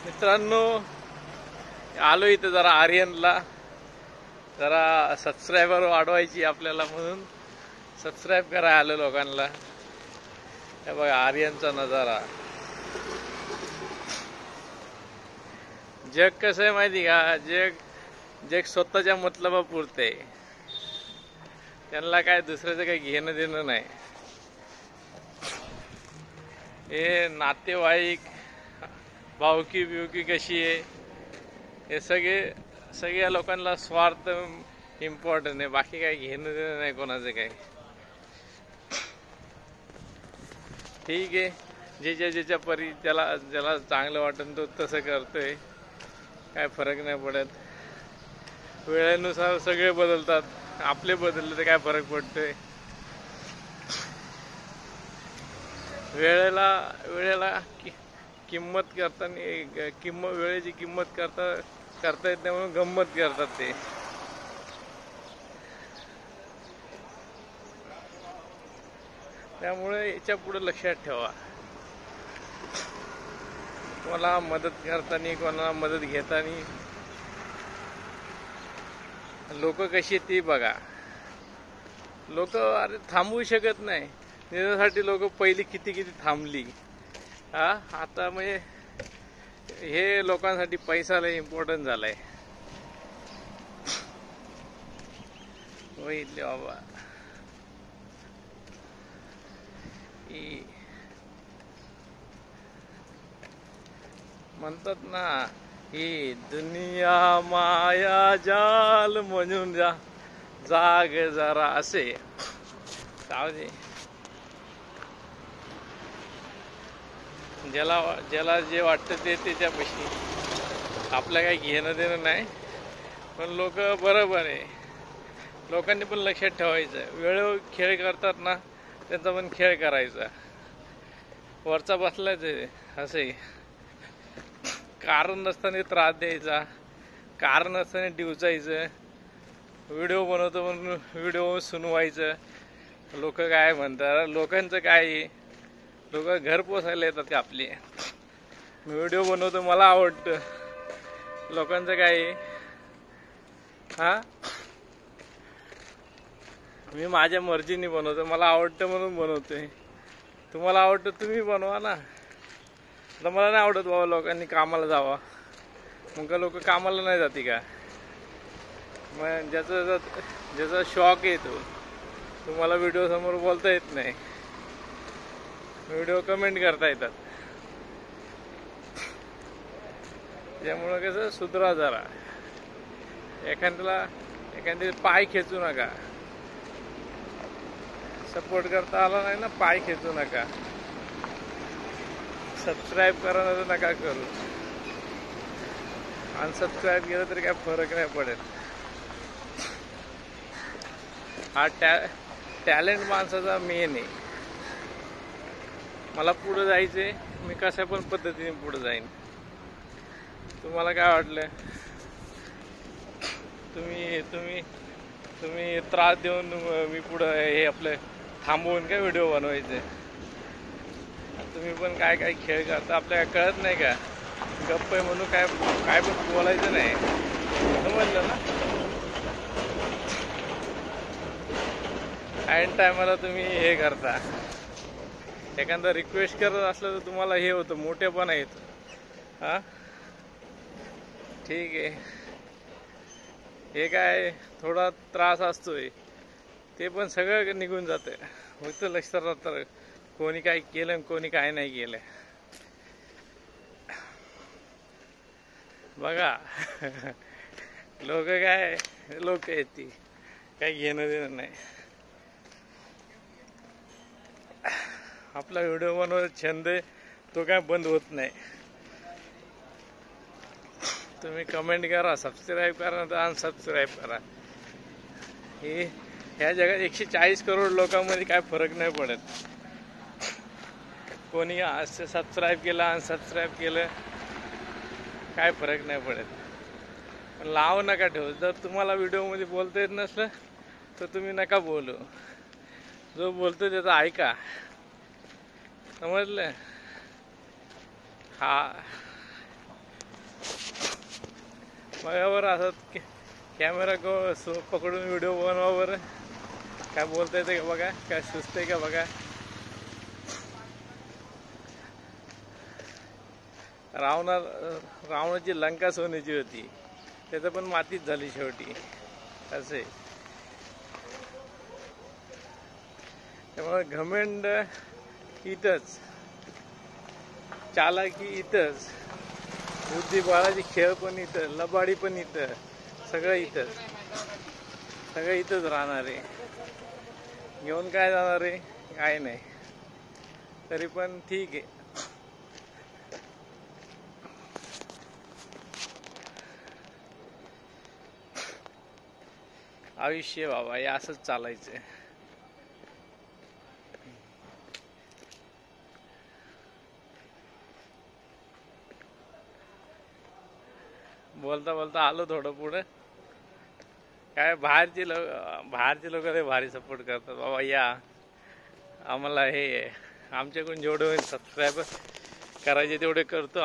मित्रांनो, आलो इथं जरा आर्यनला जरा सबस्क्रायबर वाढवायची आपल्याला, म्हणून सबस्क्राईब करायला आलो लोकांना. हे बघा आर्यनचा नजारा. जग कसं आहे माहिती का? जग स्वतःच्या मतलबापुरते. त्यांना काय दुसऱ्याचं काही घेणं देणं नाही. हे नातेवाईक, भावकी बिवकी कशी आहे, हे सगळ्या लोकांना स्वार्थ इम्पॉर्टंट आहे. बाकी काही घेणं देणं नाही कोणाचं काही. ठीक आहे, ज्याच्या परी ज्याला चांगलं वाटेल तो तसं करतोय, काय फरक नाही पडत. वेळेनुसार सगळे बदलतात, आपले बदलले तर काय फरक पडतोय. वेळेला किंमत करताना वेळेची किंमत करता येत नाही, म्हणून गंमत करतात ते. त्यामुळे याच्या पुढे लक्षात ठेवा, कोणाला मदत करताना कोणाला मदत घेताना लोक कशी ती बघा. लोक अरे थांबवू शकत नाही, त्याच्यासाठी लोक पहिली किती थांबली. आता म्हणजे हे लोकांसाठी पैसा लय इम्पॉर्टंट झालाय. इथले बाबा म्हणतात ना, ही दुनिया माया जाल म्हणून जाग जरा असे जाऊ दे. ज्याला जे वाटतं ते त्याच्यापाशी आपलं काही घेणं देणं नाही. पण लोक बरोबर आहे, लोकांनी पण लक्षात ठेवायचं. वेळेवर खेळ करतात ना, त्यांचा पण खेळ करायचा. वरचा बसलाच आहे असे, कारण नसताना त्रास द्यायचा, कारण नसताना डिवचायचं. व्हिडिओ बनवतो म्हणून व्हिडिओ सुनवायचं. लोक काय म्हणतात, लोकांचं काय, लोक घर पोसायला येतात का आपले. मी व्हिडिओ बनवतो, मला आवडतं, लोकांचं काय. मी माझ्या मर्जीने बनवतो, मला आवडतं म्हणून बनवतोय. तुम्हाला आवडतं तुम्ही बनवा ना. तर मला नाही आवडत बाबा लोकांनी कामाला जावा, मग का लोक कामाला नाही जाते का? मग ज्याचा शॉक येतो, तुम्हाला व्हिडिओ समोर बोलता येत नाही, व्हिडिओ कमेंट करता येतात. त्यामुळं कसं सुधरा जरा. एखाद्याचे पाय खेचू नका. सपोर्ट करता आला नाही ना, पाय खेचू नका. सबस्क्राईब करा ना, तर नका करू. अनसबस्क्राईब केलं तरी काय फरक नाही पडेल. हा टॅलेंट माणसाचा मेन आहे. मला पुढे जायचंय, मी कशा पण पद्धतीने पुढे जाईन. तुम्हाला काय वाटलं? तुम्ही त्रास देऊन मी पुढं हे आपलं थांबवून काय व्हिडिओ बनवायचे. तुम्ही पण काय खेळ करता आपल्याला कळत नाही का? गप्प आहे म्हणून काय पण बोलायचं नाही, समजलं ना? ऐन टायमाला तुम्ही हे करता. एखादा रिक्वेस्ट करत असलं तर तुम्हाला हे होतं, मोठेपणा येतो. ठीक आहे, हे काय थोडा त्रास असतोय, ते पण सगळं निघून जातं. फक्त लक्षात राहतं कोणी काय केलं आणि कोणी काय नाही केलं. बघा लोक आहेत ती, काही घेणं देणं नाही. आपला व्हिडिओ बनवायचा छंद आहे, तो काय बंद होत नाही. तुम्ही कमेंट करा, सबस्क्राईब करा, तर अनसबस्क्राईब करा. ह्या जगात 140 करोड लोकांमध्ये काय फरक नाही पडत. कोणी सबस्क्राईब केलं अनसबस्क्राईब केलं काय फरक नाही पडत. पण लाव नका ठेवू. जर तुम्हाला व्हिडिओमध्ये बोलता येत नसलं तर तुम्ही नका बोलू. जो बोलतो त्याचं ऐका, समजलं? बघावर असं कॅमेरा पकडून व्हिडिओ बनवा बरं. काय बोलता येते का बघा, काय सुचतंय का बघा. रावणाची लंका सोन्याची होती, त्याचं पण मातीच झाली शेवटी. असे त्यामुळे घमंड इथंच, चालाकी इथंच, बुद्धिबळाची खेळ पण इथं, लबाडी पण इथं, सगळं इथंच, सगळं इथंच राहणार आहे. घेऊन काय जाणार आहे, काय नाही. तरी पण ठीक आहे. आयुष्य बाबा हे असंच चालायचं. बोलता बोलता आलो थोडं पुढे. काय बाहेरचे लोक लय भारी सपोर्ट करतात बाबा. या आम्हाला हे आमच्याकडून जेवढे होईल सबस्क्राईबर करायचे तेवढे करतो.